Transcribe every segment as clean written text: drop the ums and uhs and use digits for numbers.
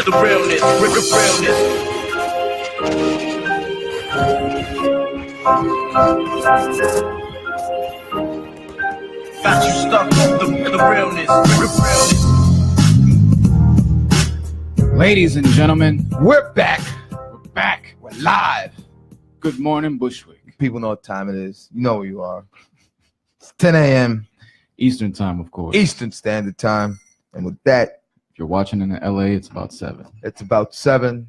the realness, with the realness. Got you stuck with the realness, with the realness. Ladies and gentlemen, we're back. We're live. Good morning, Bushwick. People know what time it is. You know where you are. It's 10 a.m. Eastern time, of course. Eastern Standard Time. And with that, if you're watching in LA, it's about 7. It's about 7.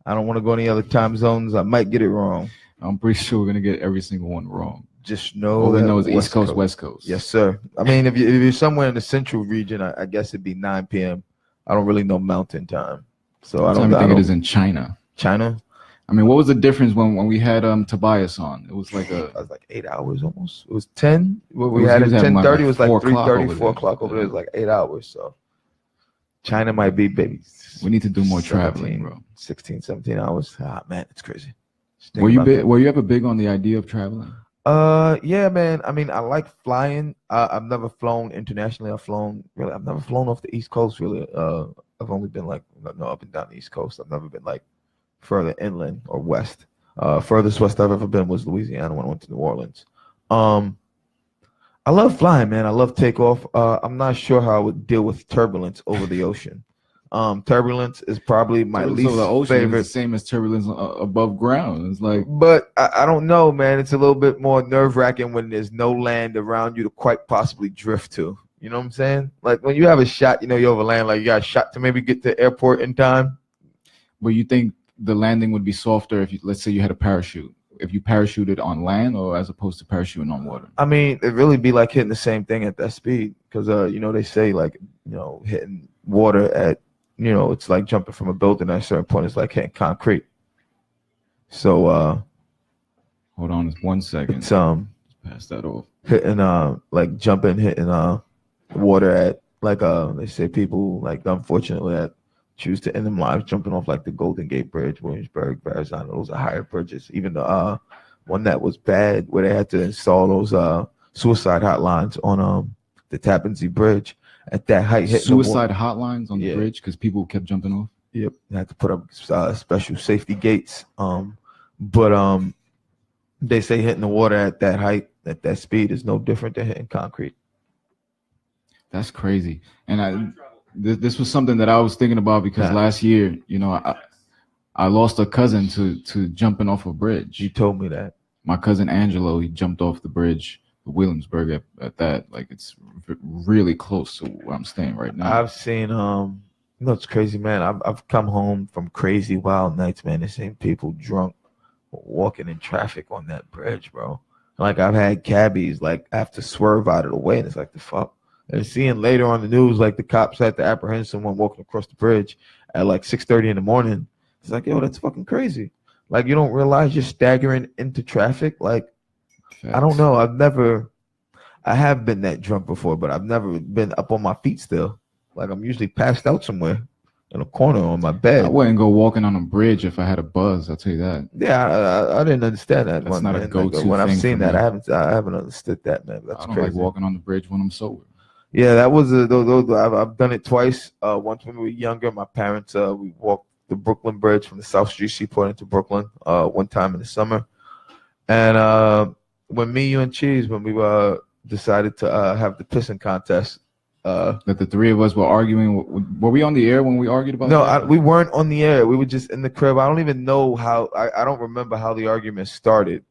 I don't want to go any other time zones. I might get it wrong. I'm pretty sure we're going to get every single one wrong. Just know all we that know is East Coast, West Coast. Yes, sir. I mean, if you're somewhere in the central region, I guess it'd be 9 p.m. I don't really know mountain time. So I don't think it is in China. China? I mean, what was the difference when we had Tobias on? It was like it was like 8 hours almost. It was 10. What we had at 10:30 it was like 3:30, 4 o'clock over there. It was like 8 hours. So China might be babies. We need to do more traveling, bro. 16, 17 hours. Ah, man, it's crazy. Were you ever big on the idea of traveling? Yeah, man. I mean, I like flying. I've never flown internationally. I've never flown off the East Coast, really. I've only been like up and down the East Coast. I've never been like further inland or west. Furthest west I've ever been was Louisiana when I went to New Orleans. I love flying, man. I love takeoff. I'm not sure how I would deal with turbulence over the ocean. Turbulence is probably my least favorite. Is the same as turbulence above ground. It's like, but I don't know, man. It's a little bit more nerve-wracking when there's no land around you to quite possibly drift to. You know what I'm saying? Like when you have a shot, you over land, like you got a shot to maybe get to the airport in time. But you think the landing would be softer if let's say you had a parachute, if you parachuted on land or as opposed to parachuting on water? I mean, it'd really be like hitting the same thing at that speed because, they say like, hitting water at, it's like jumping from a building at a certain point. It's like hitting concrete. So, hold on just 1 second. It's, pass that off. Hitting, like hitting, water at like, they say people like, unfortunately, that choose to end their lives jumping off like the Golden Gate Bridge, Williamsburg, Verrazano. Those are higher bridges. Even the one that was bad where they had to install those suicide hotlines on the Tappan Zee Bridge at that height. Suicide hotlines on the bridge because people kept jumping off. Yep, they had to put up special safety gates. But they say hitting the water at that height, at that speed, is no different than hitting concrete. That's crazy. And this was something that I was thinking about because last year, I lost a cousin to jumping off a bridge. You told me that. My cousin Angelo, he jumped off the bridge, Williamsburg at that. Like it's really close to where I'm staying right now. I've seen, it's crazy, man. I've come home from crazy wild nights, man, and seen people drunk walking in traffic on that bridge, bro. Like I've had cabbies like have to swerve out of the way, and it's like the fuck. And seeing later on the news, like the cops had to apprehend someone walking across the bridge at like 6:30 in the morning. It's like, yo, that's fucking crazy. Like you don't realize you're staggering into traffic. Like, I don't know. I have been that drunk before, but I've never been up on my feet still. Like I'm usually passed out somewhere in a corner on my bed. I wouldn't go walking on a bridge if I had a buzz. I'll tell you that. Yeah, I didn't understand that. That's not a go-to when I've seen that. Me. I haven't understood that, man. That's I don't crazy. like walking on the bridge when I'm sober. Yeah, that was I've done it twice. Once when we were younger, my parents we walked the Brooklyn Bridge from the South Street Seaport into Brooklyn one time in the summer, and when me, you, and Cheese, when we decided to have the pissing contest. That the three of us were arguing. Were we on the air when we argued about that? No, we weren't on the air. We were just in the crib. I don't even know how. I don't remember how the argument started.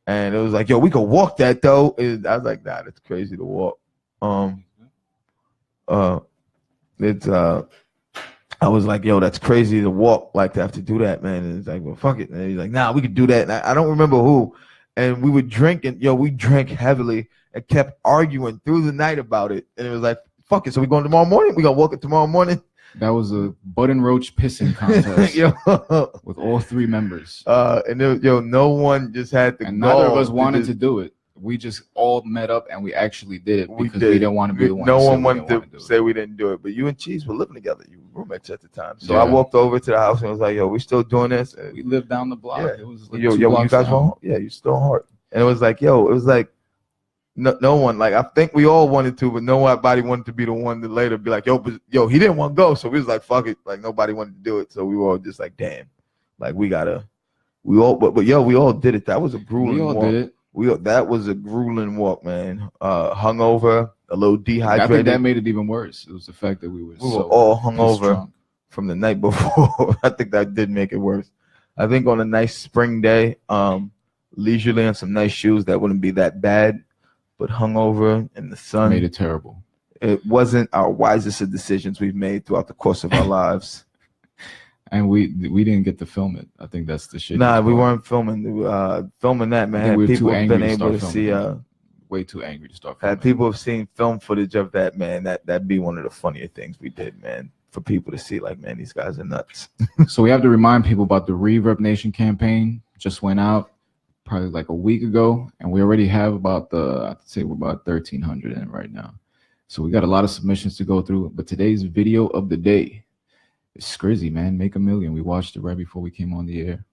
And it was like, yo, we could walk that though. And I was like, nah, that's crazy to walk. I was like, yo, that's crazy to walk, like to have to do that, man. And it's like, well, fuck it. And he's like, nah, we could do that. And I don't remember who. And we would drink, and we drank heavily and kept arguing through the night about it. And it was like, fuck it. So we going tomorrow morning? We gonna walk it tomorrow morning? That was a Bud and Roach pissing contest with all three members. And no one just had to. And neither of us wanted to do it. We just all met up and we actually did it because we didn't want to be the one. No one wanted to say we didn't do it. But you and Cheese were living together. You were roommates at the time. So I walked over to the house and was like, yo, we still doing this? And we lived down the block. Yeah. It was like you guys were home? Yeah, you still hard. And it was like, no one, like, I think we all wanted to, but nobody wanted to be the one to later be like, yo, he didn't want to go. So we was like, fuck it. Like, nobody wanted to do it. So we were all just like, damn, like, we all did it. That was a grueling walk. Did it. That was a grueling walk, man. Hungover, a little dehydrated. I think that made it even worse. It was the fact that we were all hungover from the night before. I think that did make it worse. I think on a nice spring day, leisurely on some nice shoes, that wouldn't be that bad. But hungover in the sun made it terrible. It wasn't our wisest of decisions we've made throughout the course of our lives. And we didn't get to film it. I think that's the shit. Nah, we weren't filming. Filming that, man. People have been able to see. Way too angry to start filming. People have seen film footage of that, man. That'd be one of the funnier things we did, man. For people to see, like, man, these guys are nuts. So we have to remind people about the Reverb campaign. Just went out probably like a week ago, and we already have about I'd say we're about 1,300 in right now. So we got a lot of submissions to go through. But today's video of the day is Skrizzy, man. Make a Million. We watched it right before we came on the air,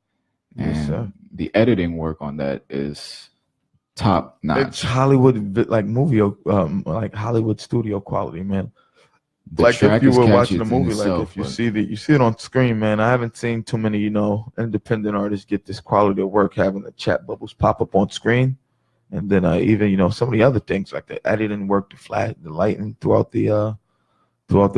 and the editing work on that is top notch. It's Hollywood, like movie, like Hollywood studio quality, man. Like if you were watching a movie, like if you see it on screen, man. I haven't seen too many, independent artists get this quality of work, having the chat bubbles pop up on screen, and then even some of the other things like the editing work, the lighting throughout the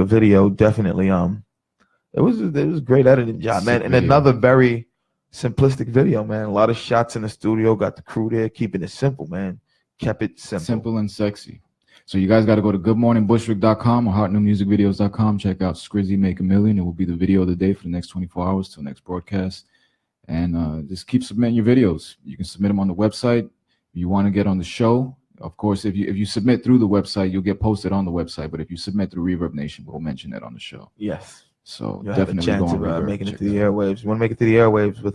video. Definitely, it was a great editing job, man. And another very simplistic video, man. A lot of shots in the studio, got the crew there, keeping it simple, man. Kept it simple and sexy. So you guys got to go to goodmorningbushwick.com or hotnewmusicvideos.com. Check out Skrizzy Make a Million. It will be the video of the day for the next 24 hours till next broadcast. And just keep submitting your videos. You can submit them on the website. If you want to get on the show, of course, if you submit through the website, you'll get posted on the website. But if you submit through Reverb Nation, we'll mention it on the show. Yes. So you'll definitely have a chance of making it to the airwaves. You want to make it to the airwaves with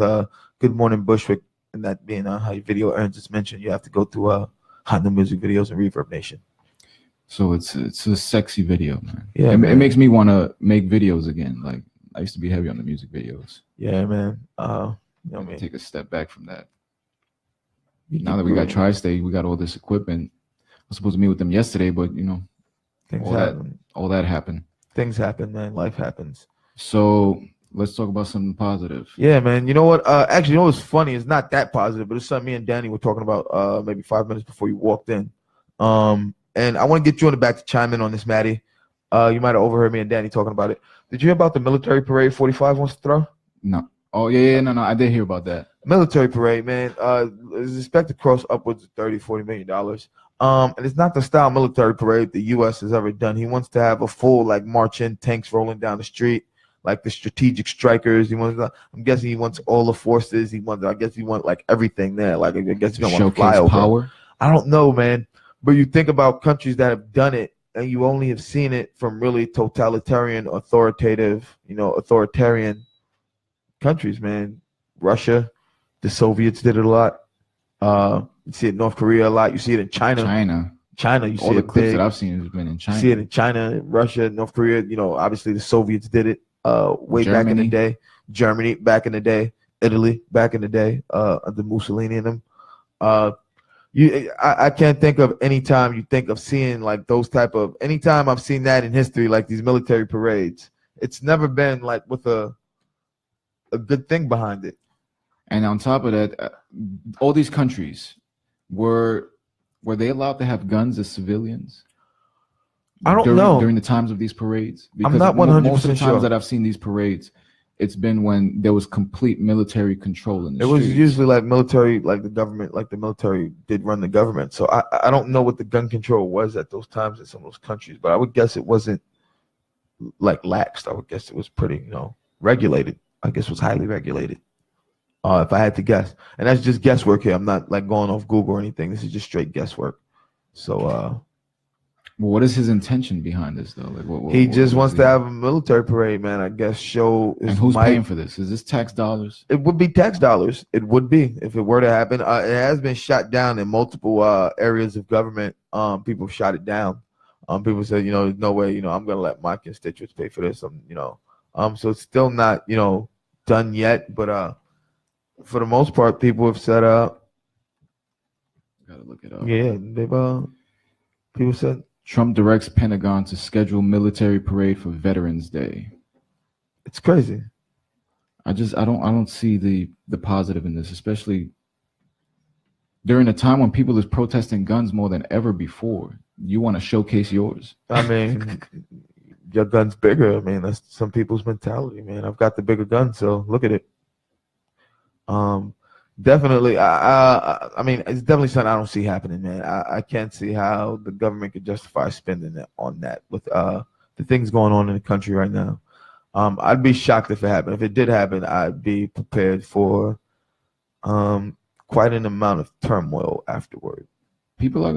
Good Morning Bushwick, and that being how your video earns its mention. You have to go through Hot New Music Videos and Reverb Nation. So it's a sexy video, man. Yeah, it makes me want to make videos again. Like, I used to be heavy on the music videos. Yeah, man. Take a step back from that. Now that we got Tri-State, we got all this equipment. I was supposed to meet with them yesterday, but things happen. All that happened. Things happen, man. Life happens. So let's talk about something positive. Yeah, man. You know what? Actually, what's funny? It's not that positive, but it's something me and Danny were talking about maybe 5 minutes before you walked in. And I want to get you on the back to chime in on this, Maddie. You might have overheard me and Danny talking about it. Did you hear about the military parade 45 wants to throw? No. Oh, yeah, no, I did hear about that. Military parade, man, is expected to cost upwards of $30-40 million. And it's not the style military parade the U.S. has ever done. He wants to have a full, like, march-in, tanks rolling down the street, like the strategic strikers. I'm guessing he wants all the forces. He wants like everything there. Like, I guess he don't want to fly over. Power. I don't know, man. But you think about countries that have done it, and you only have seen it from really totalitarian, authoritarian countries, man. Russia, the Soviets did it a lot. You see it in North Korea a lot. You see it in China. You see all the it clips big. that I've seen has been in China. You see it in China, Russia, North Korea. Obviously the Soviets did it way back in the day. Germany back in the day. Italy back in the day under Mussolini and them. I can't think of any time you think of seeing like those type of anytime I've seen that in history, like these military parades. It's never been like with a good thing behind it. And on top of that, all these countries were they allowed to have guns as civilians? I don't know during the times of these parades. Because I'm not 100% most of the times sure. that I've seen these parades, it's been when there was complete military control in the streets. It was usually like military, like the government, like the military did run the government. So I don't know what the gun control was at those times in some of those countries, but I would guess it wasn't like laxed. I would guess it was pretty, regulated. I guess it was highly regulated. If I had to guess, and that's just guesswork here. I'm not like going off Google or anything. This is just straight guesswork. So, well, what is his intention behind this though? Like, he just wants to have a military parade, man. I guess show. And who's paying for this? Is this tax dollars? It would be tax dollars. It would be if it were to happen. It has been shot down in multiple areas of government. People shot it down. People said, there's no way, I'm gonna let my constituents pay for this. So it's still not, done yet, but for the most part, people have said, got gotta look it up. Yeah, they've people said Trump directs Pentagon to schedule military parade for Veterans Day. it's crazy. I don't see the positive in this, especially during a time when people is protesting guns more than ever before. You want to showcase yours. I mean, your gun's bigger. I mean, that's some people's mentality, man. I've got the bigger gun, so look at it. Definitely. I mean, it's definitely something I don't see happening, man. I can't see how the government could justify spending it on that with the things going on in the country right now. I'd be shocked if it happened. If it did happen, I'd be prepared for quite an amount of turmoil afterward. People are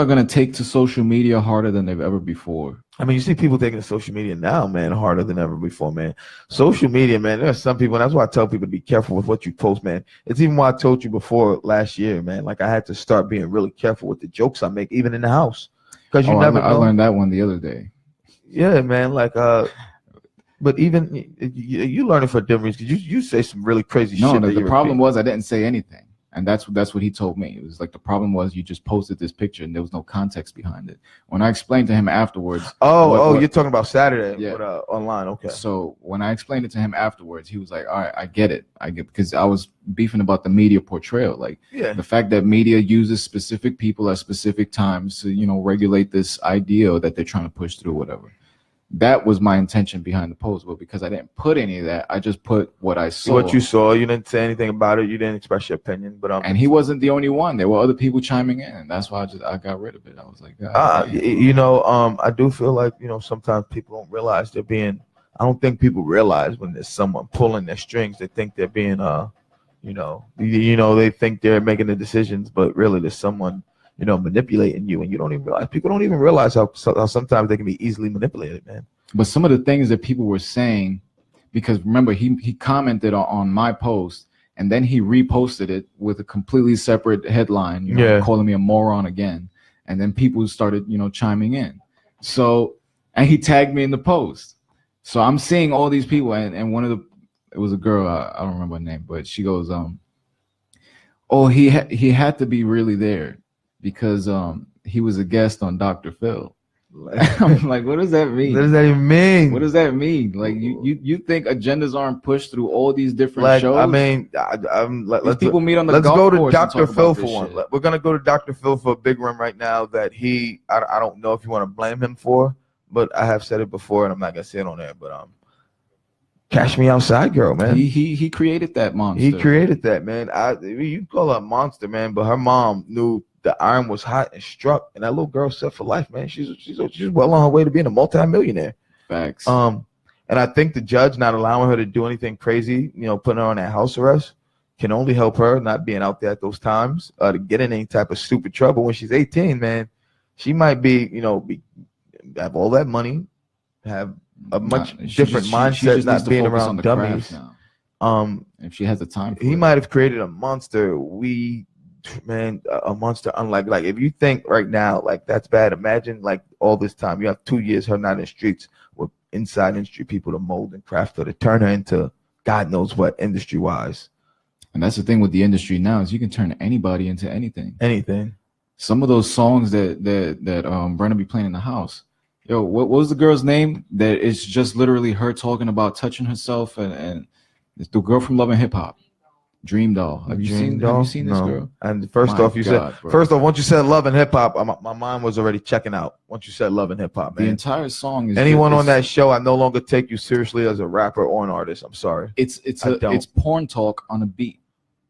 gonna take to social media harder than they've ever before. I mean, you see people taking to social media now, man, harder than ever before, man. Social media, man, there are some people, and that's why I tell people to be careful with what you post, man. It's even why I told you before last year, man, like I had to start being really careful with the jokes I make, even in the house. Because you never know. I learned that one the other day. Yeah, man, like, but even you learn it for different reasons, because you say some really crazy shit. No, the problem was I didn't say anything. And that's what he told me. It was like the problem was you just posted this picture and there was no context behind it. When I explained to him afterwards. You're talking about Saturday, yeah. Online. Okay. So when I explained it to him afterwards, he was like, all right, I get it. Because I was beefing about the media portrayal. Like the fact that media uses specific people at specific times to, regulate this idea that they're trying to push through, whatever. That was my intention behind the post, but because I didn't put any of that, I just put what I saw. What you saw, you didn't say anything about it. You didn't express your opinion, but and he wasn't the only one. There were other people chiming in, and that's why I got rid of it. I was like, I do feel like sometimes people don't realize they're being. I don't think people realize when there's someone pulling their strings. They think they're being, they think they're making the decisions, but really there's someone. Manipulating you, and you don't even realize. People don't even realize how sometimes they can be easily manipulated, man. But some of the things that people were saying, because remember he commented on my post, and then he reposted it with a completely separate headline, calling me a moron again, and then people started, chiming in. So, and he tagged me in the post. So I'm seeing all these people, and it was a girl, I don't remember her name, but she goes, he had to be really there. Because he was a guest on Dr. Phil. I'm like, what does that mean? What does that even mean? What does that mean? Like, you think agendas aren't pushed through all these different shows? I mean, let's people meet on the golf course. Let's go to Dr. Phil for one. We're gonna go to Dr. Phil for a big run right now. That I don't know if you want to blame him for, but I have said it before, and I'm not gonna say it on there. But Cash Me Outside girl, man. He created that monster. He created that, man. You call her a monster, man, but her mom knew. The iron was hot and struck, and that little girl set for life, man. She's well on her way to being a multi-millionaire. Facts. And I think the judge not allowing her to do anything crazy, putting her on that house arrest, can only help her not being out there at those times to get in any type of stupid trouble. When she's 18, man, she might be, have all that money, have a much different mindset, not being around dummies. If she has the time, he might have created a monster. A monster unlike if you think right now like that's bad, imagine like all this time you have 2 years her not in the streets with inside industry people to mold and craft her to turn her into God knows what industry wise. And that's the thing with the industry now is you can turn anybody into anything. Some of those songs that Brenna be playing in the house, what was the girl's name that it's just literally her talking about touching herself and it's the girl from Love and Hip Hop. Dream Doll. Have you seen this girl? And first off, once you said Love and Hip Hop, my mind was already checking out. Once you said Love and Hip Hop, man. The entire song is anyone on that show. I no longer take you seriously as a rapper or an artist. I'm sorry. It's porn talk on a beat.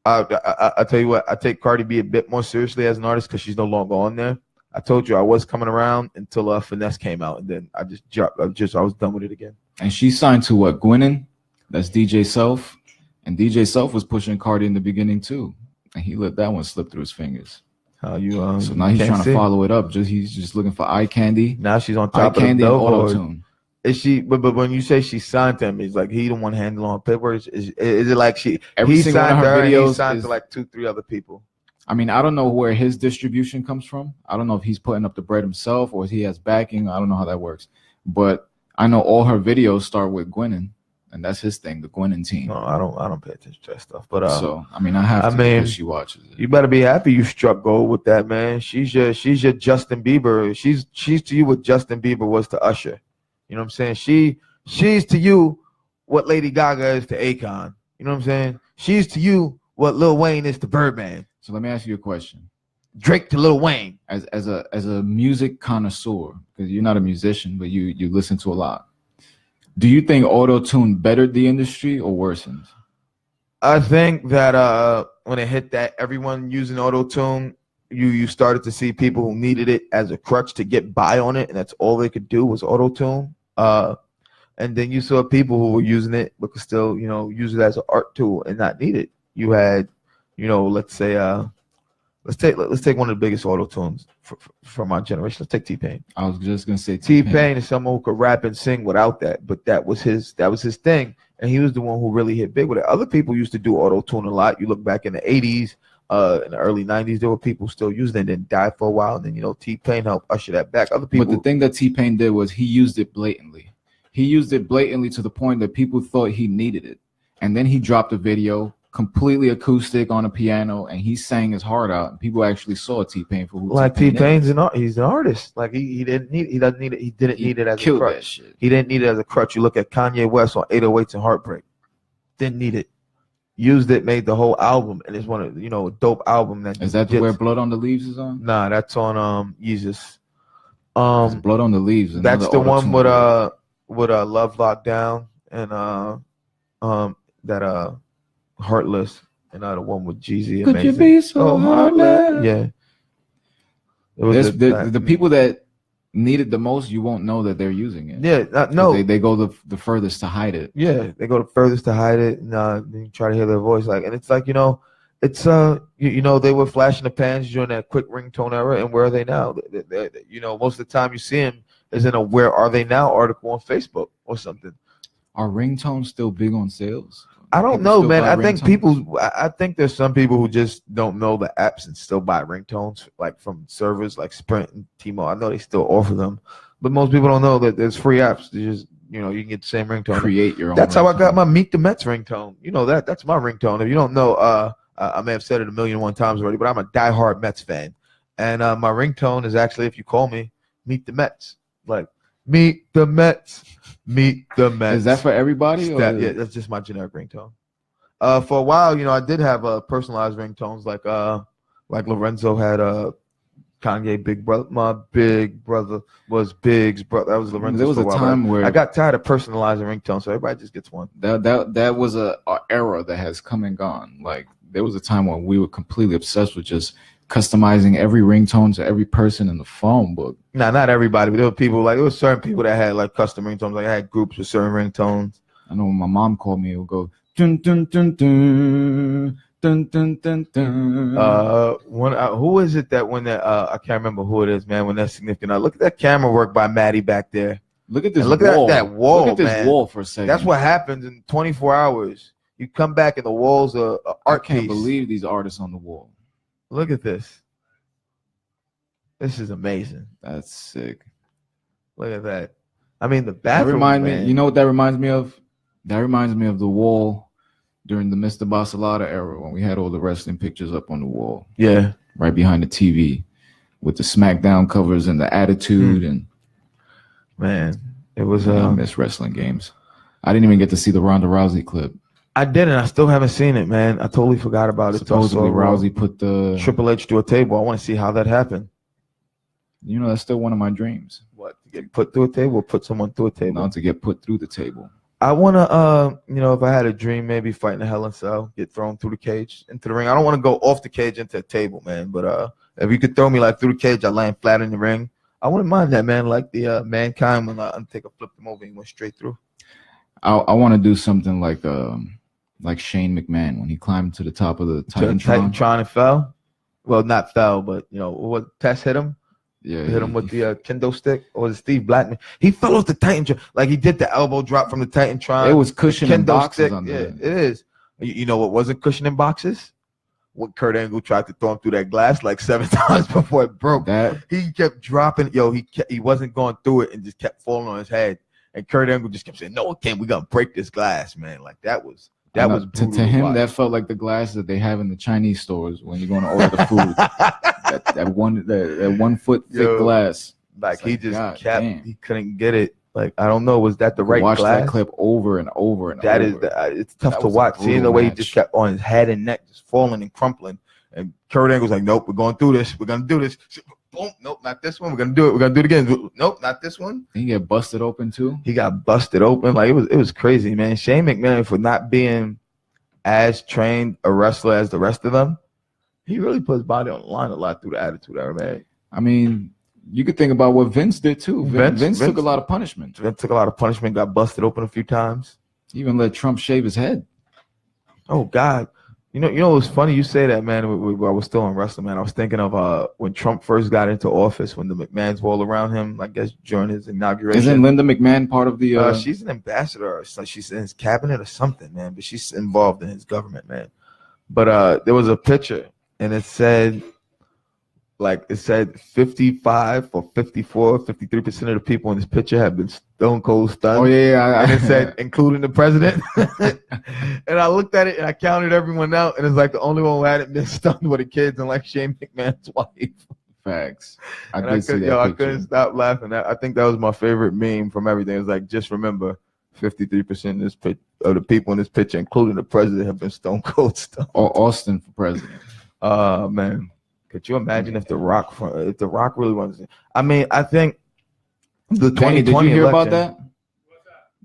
I tell you what, I take Cardi B a bit more seriously as an artist because she's no longer on there. I told you I was coming around until Finesse came out, and then I just dropped. I was done with it again. And she signed to what? Gwinnen? That's DJ Self. And DJ Self was pushing Cardi in the beginning too, and he let that one slip through his fingers. So now he's trying to follow it up. He's just looking for eye candy. Now she's on top of the auto tune. Is she? But when you say she signed to him, it's like he the one handling on paperwork. Is it like he signed to her and he signed to like 2-3 other people? I mean, I don't know where his distribution comes from. I don't know if he's putting up the bread himself or he has backing. I don't know how that works, but I know all her videos start with Gwinnen. and that's his thing, the Gwennon team. No, I don't pay attention to that stuff. But so I mean, I have to because she watches it. You better be happy you struck gold with that, man. She's your Justin Bieber. She's to you what Justin Bieber was to Usher. You know what I'm saying? She's to you what Lady Gaga is to Akon. You know what I'm saying? She's to you what Lil Wayne is to Birdman. So let me ask you a question. Drake to Lil Wayne. As a music connoisseur, because you're not a musician, but you listen to a lot. Do you think auto-tune bettered the industry or worsened? I think that when it hit that everyone using auto-tune, you started to see people who needed it as a crutch to get by on it, and that's all they could do was auto-tune. And then you saw people who were using it but could still, use it as an art tool and not need it. You had, let's say, let's take one of the biggest auto-tunes from our generation. Let's take T-Pain. I was just gonna say T-Pain is someone who could rap and sing without that, but that was his thing, and he was the one who really hit big with it. Other people used to do auto-tune a lot. You look back in the 80s, in the early 90s, there were people still using it and then died for a while, and then T-Pain helped usher that back. Other people, but the thing that T-Pain did was he used it blatantly. He used it blatantly to the point that people thought he needed it, and then he dropped a video completely acoustic on a piano, and he sang his heart out. And people actually saw T-Pain for who like T-Pain's he's an artist. Like he didn't need it as a crutch. He didn't need it as a crutch. You look at Kanye West on 808s and Heartbreak. Didn't need it. Used it, made the whole album, and it's one of a dope album that is that where Blood on the Leaves is on? Nah, that's on Yeezus. Blood on the Leaves. That's the one with Love Lockdown and that Heartless, and the one with Jeezy. Could you be so heartless? Yeah. The people that need it the most, you won't know that they're using it. Yeah, no. They go the furthest to hide it. Yeah, they go the furthest to hide it, and then you try to hear their voice. And it's like, it's they were flashing the pans during that quick ringtone era, and where are they now? Most of the time you see them is in a "Where Are They Now" article on Facebook or something. Are ringtones still big on sales? I don't know, man. I think there's some people who just don't know the apps and still buy ringtones, like from servers like Sprint and T-Mobile. I know they still offer them, but most people don't know that there's free apps. You just, you can get the same ringtone. Create your own. That's how I got my Meet the Mets ringtone. That's my ringtone. If you don't know, I may have said it 1,000,001 times already, but I'm a diehard Mets fan, and my ringtone is actually, if you call me, Meet the Mets. Like, meet the Mets. Meet the Mets. Is that for everybody? Yeah, that's just my generic ringtone. For a while, I did have personalized ringtones, like Lorenzo had Kanye Big Brother. My big brother was Big's brother. That was Lorenzo. There was a time where I got tired of personalizing ringtones, so everybody just gets one. That was a era that has come and gone. Like, there was a time when we were completely obsessed with just customizing every ringtone to every person in the phone book. Nah, not everybody, but there were people there were certain people that had like custom ringtones. Like I had groups with certain ringtones. I know when my mom called me, it would go dun dun dun dun dun dun dun dun. Who is it that when that I can't remember who it is, man. When that's significant. Look at that camera work by Maddie back there. Look at this. Look at that wall. Look at this man. wall for a second. That's what happens in 24 hours. You come back and the walls are art. I can't believe these artists on the wall. Look at this. This is amazing. That's sick. Look at that. I mean, the bathroom. That reminds me. You know what that reminds me of? That reminds me of the wall during the Mr. Basalata era when we had all the wrestling pictures up on the wall. Yeah, right behind the TV with the SmackDown covers and the Attitude and. Man, it was. I miss wrestling games. I didn't even get to see the Ronda Rousey clip. I didn't. I still haven't seen it, man. I totally forgot about it. Supposedly Rousey put the Triple H through a table. I want to see how that happened. That's still one of my dreams. What, to get put through a table or put someone through a table? Not to get put through the table. I want to, if I had a dream, maybe fight in a Hell in a Cell, get thrown through the cage into the ring. I don't want to go off the cage into a table, man. But if you could throw me like through the cage, I land flat in the ring. I wouldn't mind that, man. Like the Mankind when Undertaker flipped him over and went straight through. I want to do something like Shane McMahon when he climbed to the top of the Titantron. Titantron and fell. Well, not fell, but what Tess hit him. Yeah, hit him with the kendo stick, or was it Steve Blackman? He fell off the Titantron, like he did the elbow drop from the Titantron. It was cushioning boxes stick. under it is. You know what wasn't cushioning boxes? When Kurt Angle tried to throw him through that glass like 7 times before it broke. That he kept dropping. He wasn't going through it and just kept falling on his head. And Kurt Angle just kept saying, "No, it can't. We gotta break this glass, man." Like that was to him. That felt like the glass that they have in the Chinese stores when you're going to order the food. that 1 foot thick glass. Like he just kept. He couldn't get it. Like I don't know. Was that the right glass? Watch that clip over and over and that over. It's tough to watch. Seeing the way he just kept on his head and neck just falling and crumpling. And Kurt Angle's like, "Nope, we're going through this. We're gonna do this." Boom, nope, not this one. We're gonna do it. We're gonna do it again. Nope, not this one. He get busted open too. He got busted open. Like it was crazy, man. Shane McMahon, for not being as trained a wrestler as the rest of them, he really put his body on the line a lot through the Attitude Era, man. I mean, you could think about what Vince did too. Vince took a lot of punishment. Vince took a lot of punishment. Got busted open a few times. He even let Trump shave his head. Oh God. You know, it's funny you say that, man. I was still in wrestling, man. I was thinking of when Trump first got into office, when the McMahons were all around him, I guess during his inauguration. Isn't Linda McMahon part of the? She's an ambassador, or she's in his cabinet or something, man. But she's involved in his government, man. But there was a picture, and it said 55 or 54, 53% of the people in this picture have been stone cold stunned. Oh yeah, and it said including the president. And I looked at it and I counted everyone out, and it's like the only one who hadn't been stunned were the kids and like Shane McMahon's wife. Facts. I couldn't stop laughing. I think that was my favorite meme from everything. It was like, just remember, 53% of the people in this picture, including the president, have been stone cold stunned. Or Austin for president. Man. Could you imagine if the Rock really wants to? I mean, I think the 2020 did you hear election, about that?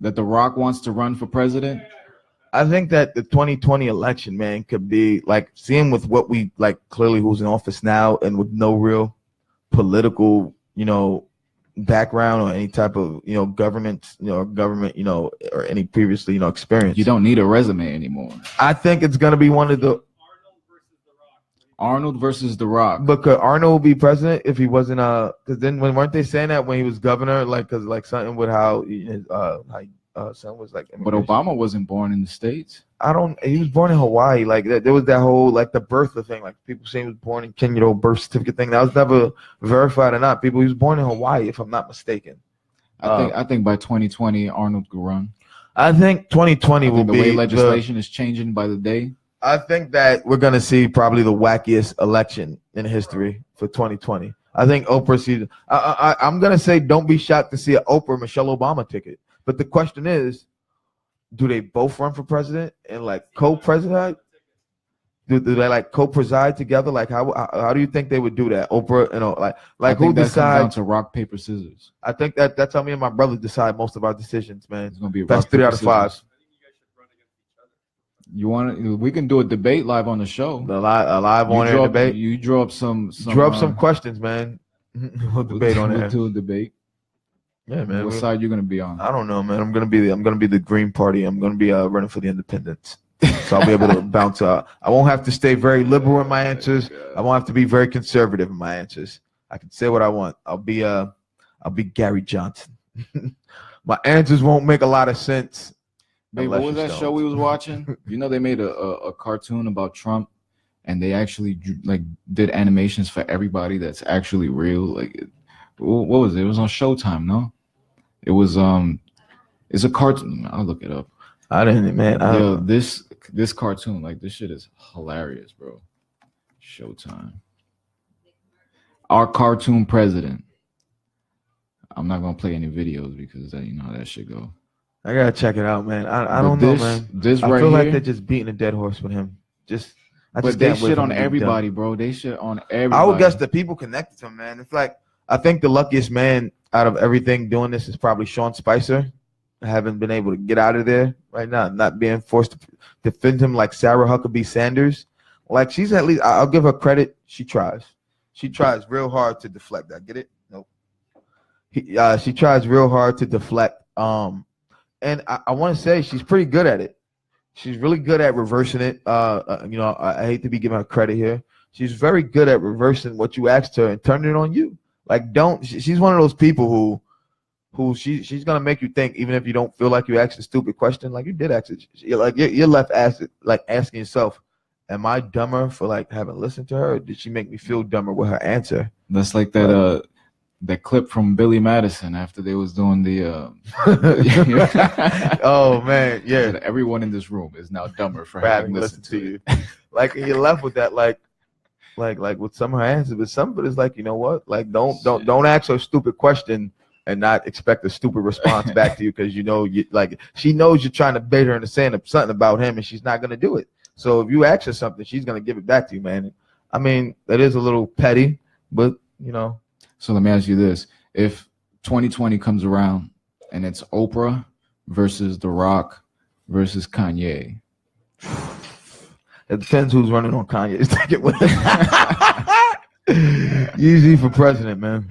That the Rock wants to run for president? I think that the 2020 election, man, could be like seeing with what we like clearly who's in office now and with no real political, background or any type of, government, or any previously, experience. You don't need a resume anymore. I think it's going to be one of the Arnold versus The Rock. But could Arnold be president if he wasn't? Because then weren't they saying that when he was governor? Like, because like something with how his son was like. But Obama wasn't born in the States. He was born in Hawaii. Like there was that whole like the birth thing. Like people saying he was born in Kenya, birth certificate thing. That was never verified or not. He was born in Hawaii, if I'm not mistaken. I think by 2020 Arnold could run. I think 2020 will be the way legislation is changing by the day. I think that we're going to see probably the wackiest election in history for 2020. I think Oprah I'm going to say don't be shocked to see an Oprah Michelle Obama ticket. But the question is, do they both run for president and like co-president? Do they like co-preside together? Like how do you think they would do that? Oprah, like who decides? Down to rock, paper, scissors. I think that's how me and my brother decide most of our decisions, man. It's going to be that's 3 out of 5. We can do a debate live on the show. A live on air debate. You draw up some questions, man. We'll debate on it. We'll do a debate. Yeah, man. What side you gonna be on? I don't know, man. I'm gonna be the Green Party. I'm gonna be running for the Independents. So I'll be able to bounce out. I won't have to stay very liberal in my answers. I won't have to be very conservative in my answers. I can say what I want. I'll be Gary Johnson. My answers won't make a lot of sense. Babe, what was that show we was watching? They made a cartoon about Trump, and they actually like did animations for everybody that's actually real. Like, what was it? It was on Showtime, no? It was it's a cartoon. I'll look it up. I didn't, man. This cartoon, like this shit is hilarious, bro. Showtime. Our cartoon president. I'm not gonna play any videos because you know how that shit go. I gotta check it out, man. I don't know, man. I feel like they're just beating a dead horse with him. But they shit on everybody, bro. They shit on everybody. I would guess the people connected to him, man. It's like I think the luckiest man out of everything doing this is probably Sean Spicer. Haven't been able to get out of there right now, not being forced to defend him like Sarah Huckabee Sanders. Like she's at least, I'll give her credit. She tries. She tries real hard to deflect. I get it. Nope. She tries real hard to deflect. And I want to say she's pretty good at it. She's really good at reversing it. I hate to be giving her credit here. She's very good at reversing what you asked her and turning it on you. Like she's one of those people who she's gonna make you think even if you don't feel like you asked a stupid question. Like you did ask it. You're left asking yourself, am I dumber for like having listened to her, or did she make me feel dumber with her answer? That's like that that clip from Billy Madison after they was doing the. Oh man, yeah. Everyone in this room is now dumber for having having listened to you. it. Like you're left with that, like with some of her answers, but some of it is like, you know what? Like don't ask her a stupid question and not expect a stupid response back to you, because you know she knows you're trying to bait her into saying something about him, and she's not gonna do it. So if you ask her something, she's gonna give it back to you, man. I mean, that is a little petty, but you know. So let me ask you this: if 2020 comes around and it's Oprah versus The Rock versus Kanye, it depends who's running on Kanye's ticket with it. Easy for president, man.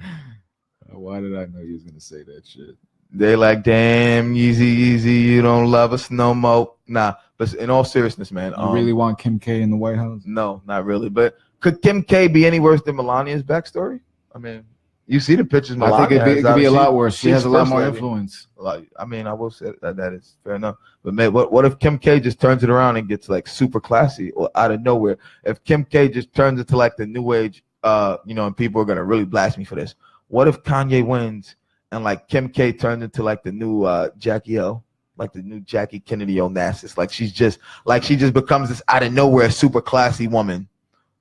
Why did I know you was gonna say that shit? They like, damn, Yeezy, you don't love us no more. Nah, but in all seriousness, man. You really want Kim K in the White House? No, not really. But could Kim K be any worse than Melania's backstory? I mean, you see the pictures. Melania, I think it could be a lot worse. She has a lot more influence. Like, I mean, I will say that is fair enough. But man, what if Kim K just turns it around and gets like super classy or out of nowhere? If Kim K just turns it to like the new age, and people are gonna really blast me for this. What if Kanye wins and like Kim K turns into like the new Jackie O, like the new Jackie Kennedy Onassis? Like she just becomes this out of nowhere super classy woman.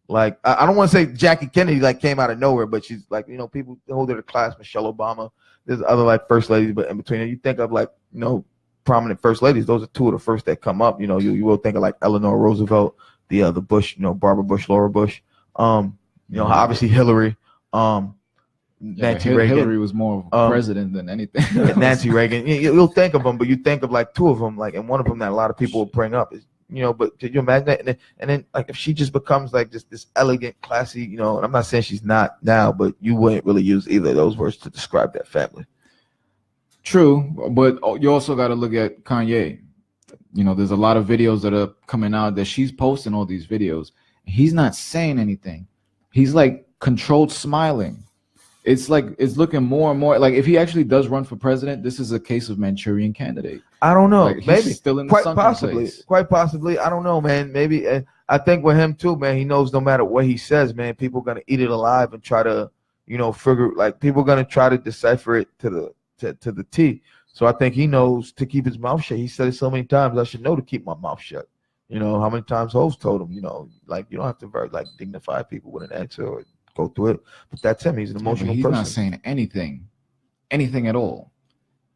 Like I don't want to say Jackie Kennedy like came out of nowhere, but she's like, people hold her to class. Michelle Obama. There's other like first ladies, but in between, you think of like prominent first ladies. Those are two of the first that come up. You will think of like Eleanor Roosevelt, the Bush, Barbara Bush, Laura Bush. Obviously Hillary. Nancy Reagan. Hillary was more of a president than anything. Nancy Reagan. You'll think of them, but you think of like two of them, like, and one of them that a lot of people will bring up is, but can you imagine that? And then like if she just becomes like just this elegant, classy, and I'm not saying she's not now, but you wouldn't really use either of those words to describe that family. True, but you also got to look at Kanye. There's a lot of videos that are coming out that she's posting all these videos. He's not saying anything. He's like controlled smiling. It's like it's looking more and more like if he actually does run for president, this is a case of Manchurian Candidate. I don't know. Like, maybe still in the quite possibly. I don't know, man. Maybe. And I think with him too, man. He knows no matter what he says, man, people are gonna eat it alive and try to, figure like people are gonna try to decipher it to the T. So I think he knows to keep his mouth shut. He said it so many times. I should know to keep my mouth shut. How many times Hoes told him, like you don't have to very like dignify people with an answer or go through it. But that's him. He's an emotional person. He's not saying anything at all.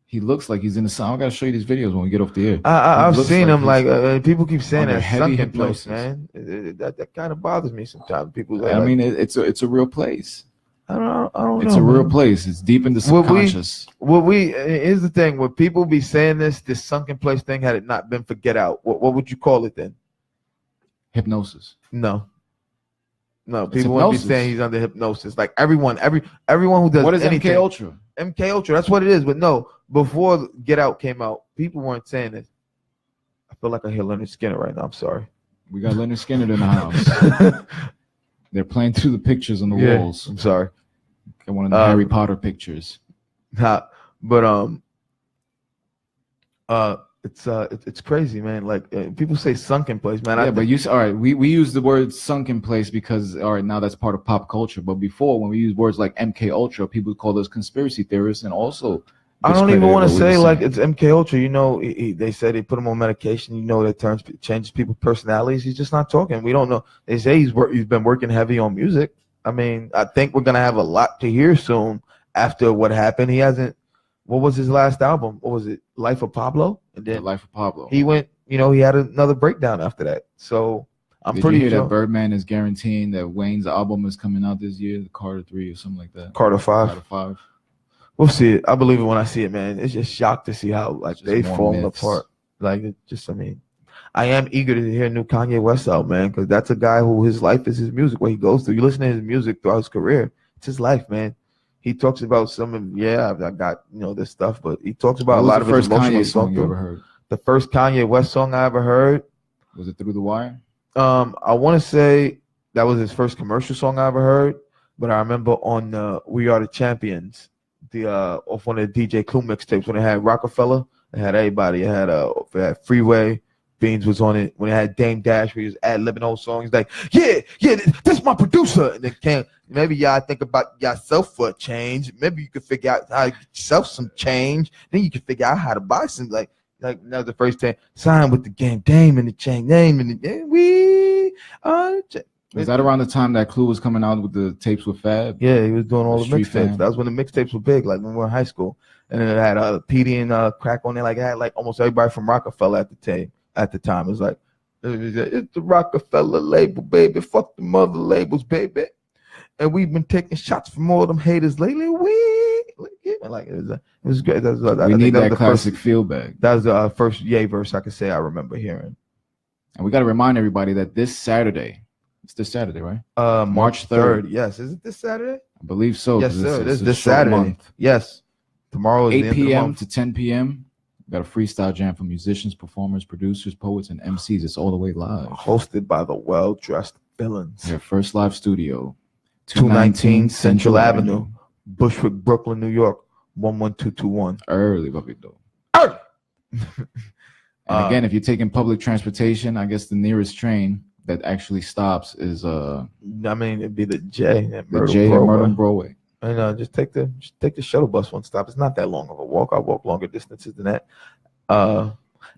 He looks like he's in the sun. I gotta show you these videos when we get off the air. I've seen him like people keep saying that heavy sunken hypnosis. place, man. That kind of bothers me sometimes. People, like, I mean, it's a real place. I don't know. It's a real place. It's deep in the subconscious. Here's the thing. Would people be saying this sunken place thing had it not been for Get Out? What would you call it then? Hypnosis. No, people wouldn't be saying he's under hypnosis. Like everyone who does what is anything. MK Ultra? MK Ultra, that's what it is. But no, before Get Out came out, people weren't saying this. I feel like I hear Leonard Skinner right now. I'm sorry. We got Leonard Skinner in the house. They're playing through the pictures on the walls. I'm sorry. Got one of the Harry Potter pictures. It's crazy, man. Like people say sunken place, man. All right. We use the word sunken place because now that's part of pop culture. But before, when we use words like MK Ultra, people call those conspiracy theorists, and also I don't even want to say like it's MK Ultra. They said they put him on medication. That changes people's personalities. He's just not talking. We don't know. They say he's been working heavy on music. I mean, I think we're gonna have a lot to hear soon after what happened. He hasn't. What was his last album? What was it? Life of Pablo? And then Life of Pablo. He went, he had another breakdown after that. So I'm Did pretty you hear sure that Birdman is guaranteeing that Wayne's album is coming out this year, the Carter 3 or something like that. Carter 5. We'll see it. I believe it when I see it, man. It's just shocked to see how like they've fallen apart. Like I am eager to hear new Kanye West out, man, because that's a guy who his life is his music. What he goes through. You listen to his music throughout his career. It's his life, man. He talks about some of I got this stuff, but he talks about a lot of his emotional song you ever heard. The first Kanye West song I ever heard. Was it Through the Wire? I want to say that was his first commercial song I ever heard, but I remember on We Are the Champions, off one of the DJ Clue mixtapes when it had Rockefeller, it had everybody. It had Freeway, Beans was on it when it had Dame Dash where he was ad-libbing whole songs. He's like, yeah, this is my producer. And then maybe y'all think about yourself for a change. Maybe you could figure out how to get yourself some change. Then you can figure out how to buy some like that was the first time. Sign with the game, Dame in the chain, name in the we are. Was that around the time that Clue was coming out with the tapes with Fab? Yeah, he was doing all the Street mixtapes. Fam. That was when the mixtapes were big, like when we were in high school. And then it had PD and Crack on there. Like it had like almost everybody from Rockefeller at the time. It was like, it's the Rockefeller label, baby. Fuck the mother labels, baby. And we've been taking shots from all them haters lately. Like it was good. We need that classic feel back. That was the first Ye verse I could say I remember hearing. And we got to remind everybody that this Saturday. It's this Saturday, right? March 3rd. Yes. Is it this Saturday? I believe so. Yes, sir. It is this Saturday. Month. Yes. Tomorrow is 8 p.m. to 10 p.m. We got a freestyle jam for musicians, performers, producers, poets, and MCs. It's all the way live. Hosted by the well-dressed villains. Their first live studio. 219 Central Avenue. Bushwick, Brooklyn, New York. 11221. Early, papito. Early. And again, if you're taking public transportation, I guess the nearest train that actually stops is it'd be the J at Murder and Broadway. And just take the shuttle bus one stop. It's not that long of a walk. I walk longer distances than that.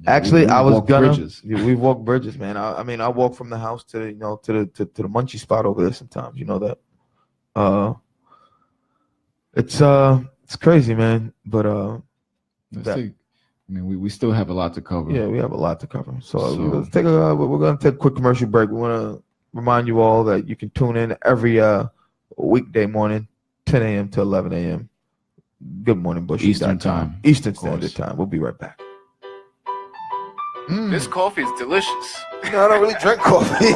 Actually, I was gonna. We walk bridges, man. I walk from the house to the munchie spot over there sometimes. You know that. It's crazy, man. But we still have a lot to cover. Yeah, we have a lot to cover. So let's take we're gonna take a quick commercial break. We want to remind you all that you can tune in every weekday morning, 10 a.m. to 11 a.m. Good morning, Bush. Eastern time. Eastern Standard Time. We'll be right back. This coffee is delicious. I don't really drink coffee.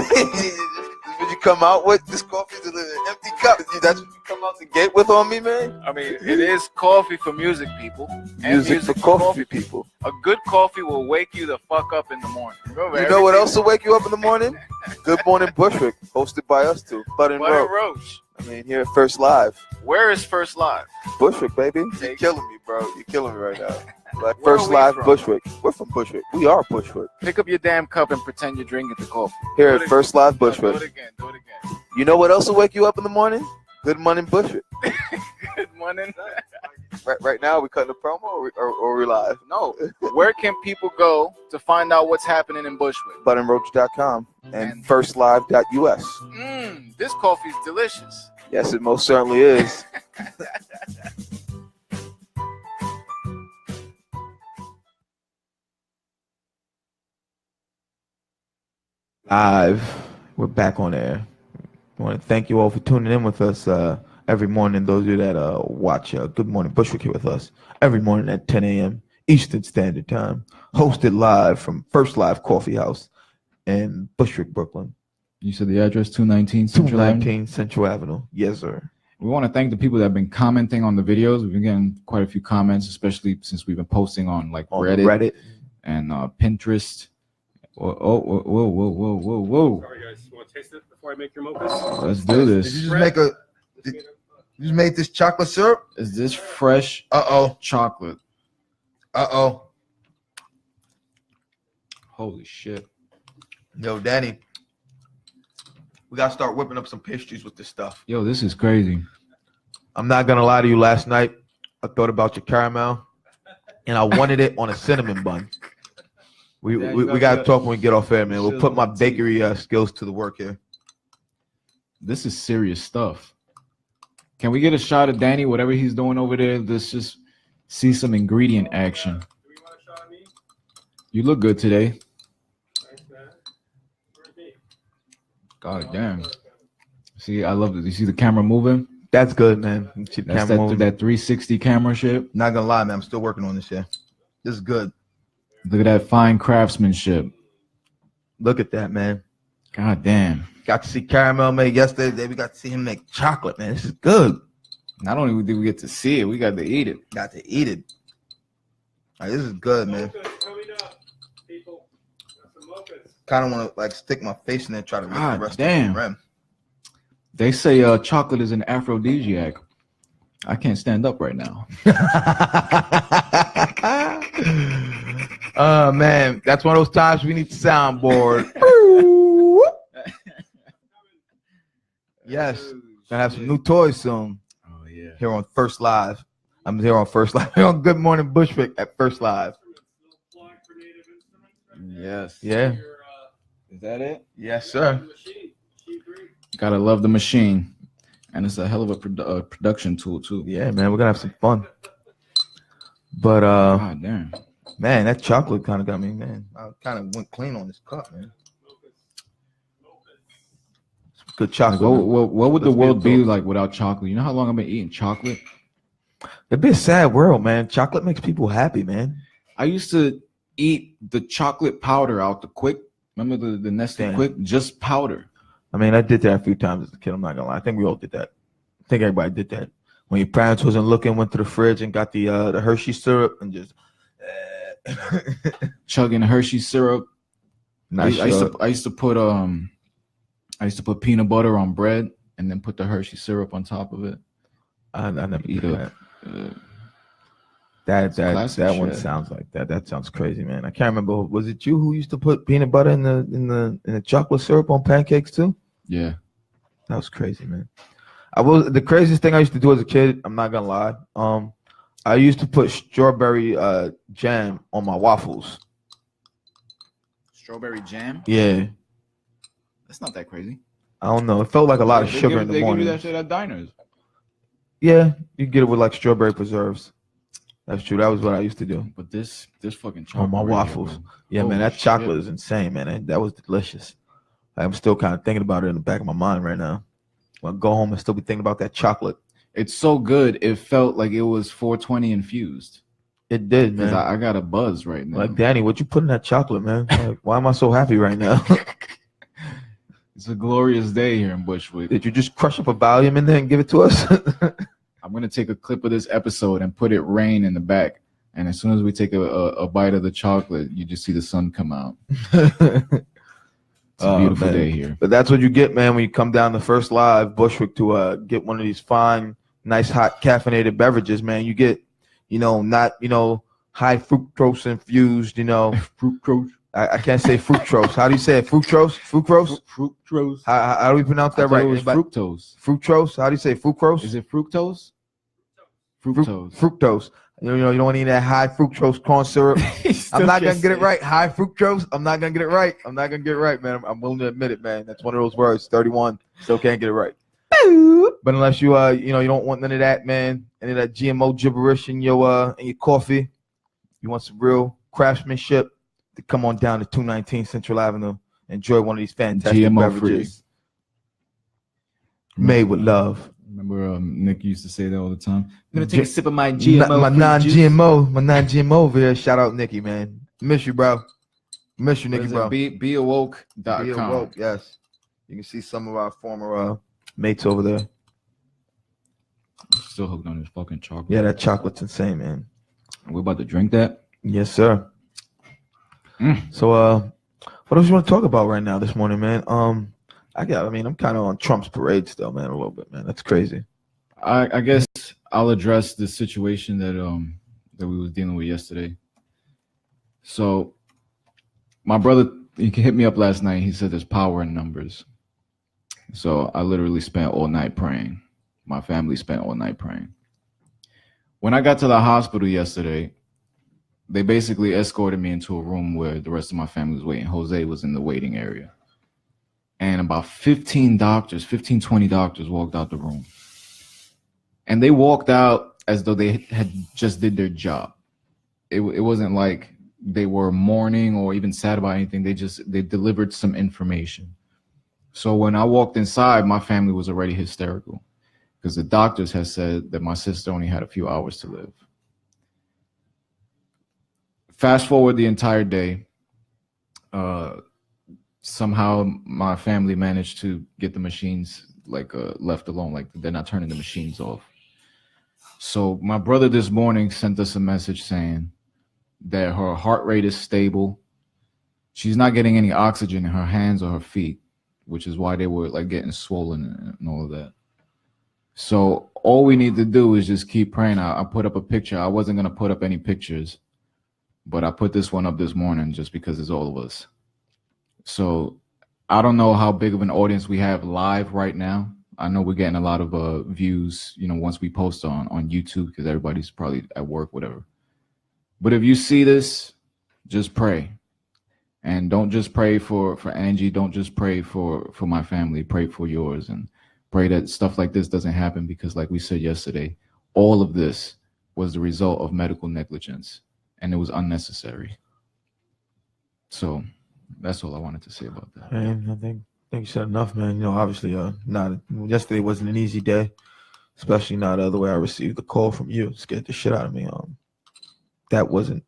Would you come out with this coffee to the empty cup? That's what you come out the gate with on me, man? I mean, it is coffee for music people. Music for coffee people. A good coffee will wake you the fuck up in the morning. Remember, you know what else will wake you up in the morning? Good Morning Bushwick, hosted by us two. Bud and Roach. Here at First Live. Where is First Live? Bushwick, baby. You're killing me, bro. You're killing me right now. Like First Live from? Bushwick. We're from Bushwick. We are Bushwick. Pick up your damn cup and pretend you're drinking the coffee. Here at First Live Bushwick. Do it again. You know what else will wake you up in the morning? Good Morning Bushwick. Good morning. Right now, we cutting a promo or we live? No. Where can people go to find out what's happening in Bushwick? BudandRoach.com and FirstLive.us. This coffee is delicious. Yes, it most certainly is. Live. We're back on air. I want to thank you all for tuning in with us every morning. Those of you that watch Good Morning Bushwick here with us every morning at 10 a.m. Eastern Standard Time. Hosted live from First Live Coffee House in Bushwick, Brooklyn. You said the address 219 Central Avenue? 219 Central Avenue. Yes, sir. We want to thank the people that have been commenting on the videos. We've been getting quite a few comments, especially since we've been posting on Reddit and Pinterest. Whoa. Sorry, guys. You want to taste it before I make your mochas? Let's do this. Did you just make this chocolate syrup? Is this fresh chocolate? Holy shit. Yo, Danny, we got to start whipping up some pastries with this stuff. Yo, this is crazy. I'm not going to lie to you. Last night, I thought about your caramel, and I wanted it on a cinnamon bun. We got to talk when we get off air, man. We'll put my bakery skills to the work here. This is serious stuff. Can we get a shot of Danny, whatever he's doing over there? Let's just see some ingredient action. Do we want a shot of me? You look good today. Thanks, man. Where's me? God damn. See, I love it. You see the camera moving? That's good, man. That's that 360 camera shit. Not going to lie, man. I'm still working on this here. This is good. Look at that fine craftsmanship. Look at that, man. God damn. Got to see caramel made yesterday. We got to see him make chocolate, man. This is good. Not only did we get to see it, we got to eat it. Got to eat it. Right, this is good, man. Coming up, people. Got some mochas. Kind of want to stick my face in there and try to make the rest of the rim. They say chocolate is an aphrodisiac. I can't stand up right now. Man, that's one of those times we need the soundboard. Yes, gonna have some new toys soon. Oh yeah. Here on First Live. I'm here on First Live. Here on Good Morning Bushwick at First Live. Yes. Yeah. Is that it? Yes, sir. Gotta love the machine, and it's a hell of a production tool too. Yeah, man, we're gonna have some fun. But God damn. man, that chocolate kind of got me, man. I kind of went clean on this cup, man. Some good chocolate. Like, what would the world be like without chocolate? You know how long I've been eating chocolate? It'd be a sad world, man. Chocolate makes people happy, man. I used to eat the chocolate powder out the Quick. Remember the Nestle Quick? Just powder. I mean, I did that a few times as a kid. I'm not gonna lie. I think we all did that. I think everybody did that. When your parents wasn't looking, went to the fridge and got the Hershey syrup and just chugging Hershey syrup. I used to put peanut butter on bread and then put the Hershey syrup on top of it. I never eat that. That one sounds like that. That sounds crazy, man. I can't remember. Was it you who used to put peanut butter in the chocolate syrup on pancakes too? Yeah, that was crazy, man. The craziest thing I used to do as a kid. I'm not gonna lie. I used to put strawberry jam on my waffles. Strawberry jam? Yeah, that's not that crazy. I don't know. It felt like a lot of sugar in the morning. They give you that shit at diners. Yeah, you can get it with like strawberry preserves. That's true. That was what I used to do. But this fucking chocolate on my waffles. Yeah, man, that chocolate is insane, man. That was delicious. I'm still kind of thinking about it in the back of my mind right now. I'll go home and still be thinking about that chocolate. It's so good. It felt like it was 420 infused. It did, man. I got a buzz right now. Like, Danny, what you put in that chocolate, man? Like, why am I so happy right now? It's a glorious day here in Bushwick. Did you just crush up a volume in there and give it to us? I'm going to take a clip of this episode and put it rain in the back. And as soon as we take a bite of the chocolate, you just see the sun come out. It's a beautiful day here. But that's what you get, man, when you come down to First Live, Bushwick, to get one of these fine, nice, hot, caffeinated beverages, man. You get, not, high fructose infused, Fructose. I can't say fructose. How do you say it? Fructose? Fructose? Fructose. How do we pronounce that right? It was fructose. Fructose? How do you say fructose? Is it fructose? Fructose. Fructose. You don't want to eat that high fructose corn syrup. I'm not going to get it right. High fructose. I'm not going to get it right. I'm not going to get it right, man. I'm willing to admit it, man. That's one of those words. 31. Still can't get it right. But unless you you don't want none of that, man. Any of that GMO gibberish in your coffee. You want some real craftsmanship, to come on down to 219 Central Avenue. Enjoy one of these fantastic GMO beverages. Made with love. Remember Nick used to say that all the time. I'm going to take a sip of my GMO. My non-GMO over here. Shout out Nikki, man. Miss you, bro. Miss you, Nikki, bro. Beawoke.com. Be awoke, yes. You can see some of our former mates over there. I'm still hooked on this fucking chocolate. Yeah, that chocolate's insane, man. We're about to drink that? Yes, sir. So, what else you want to talk about right now this morning, man? I'm kind of on Trump's parade still, man, a little bit, man. That's crazy. I guess I'll address the situation that we was dealing with yesterday. So my brother, he hit me up last night. He said there's power in numbers. So I literally spent all night praying. My family spent all night praying. When I got to the hospital yesterday, they basically escorted me into a room where the rest of my family was waiting. Jose was in the waiting area. And about 20 doctors walked out the room. And they walked out as though they had just did their job. It wasn't like they were mourning or even sad about anything. They delivered some information. So when I walked inside, my family was already hysterical because the doctors had said that my sister only had a few hours to live. Fast forward the entire day. Somehow my family managed to get the machines left alone, like they're not turning the machines off. So my brother this morning sent us a message saying that her heart rate is stable. She's not getting any oxygen in her hands or her feet, which is why they were like getting swollen and all of that. So all we need to do is just keep praying. I put up a picture. I wasn't going to put up any pictures, but I put this one up this morning just because it's all of us. So I don't know how big of an audience we have live right now. I know we're getting a lot of views, once we post on YouTube because everybody's probably at work, whatever. But if you see this, just pray. And don't just pray for Angie. Don't just pray for my family. Pray for yours and pray that stuff like this doesn't happen because like we said yesterday, all of this was the result of medical negligence and it was unnecessary. So that's all I wanted to say about that. Man, I think you said enough, man. Obviously, yesterday wasn't an easy day, especially not the way I received the call from you. It scared the shit out of me. That wasn't,